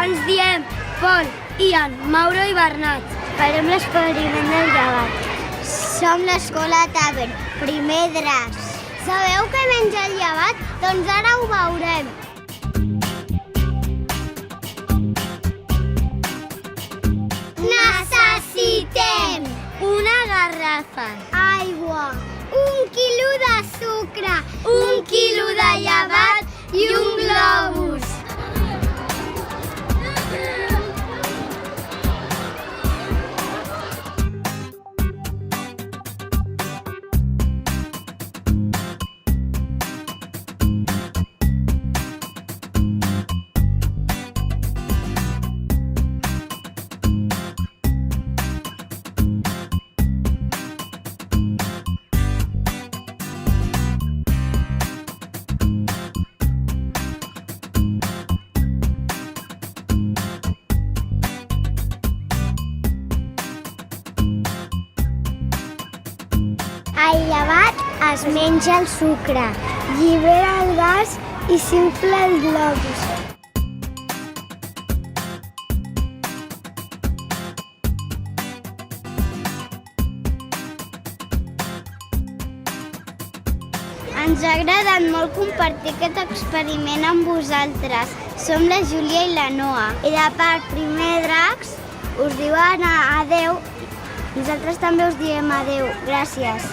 ens diem Pol, Ian, Mauro i Bernat. Farem l'experiment del llevat. Som l'escola Tavern, primer dracs. Sabeu què menja el llevat? Doncs ara ho veurem. Necessitem una garrafa, aigua, 1 quilo de sucre, 1 quilo de llevat i un globus. El llevat es menja el sucre, llibera el gas i s'infla el globus. Ens ha agradat molt compartir aquest experiment amb vosaltres. Som la Júlia i la Noa. I de part Primer Dracs us diuen adeu. Nosaltres també us diem adeu. Gràcies.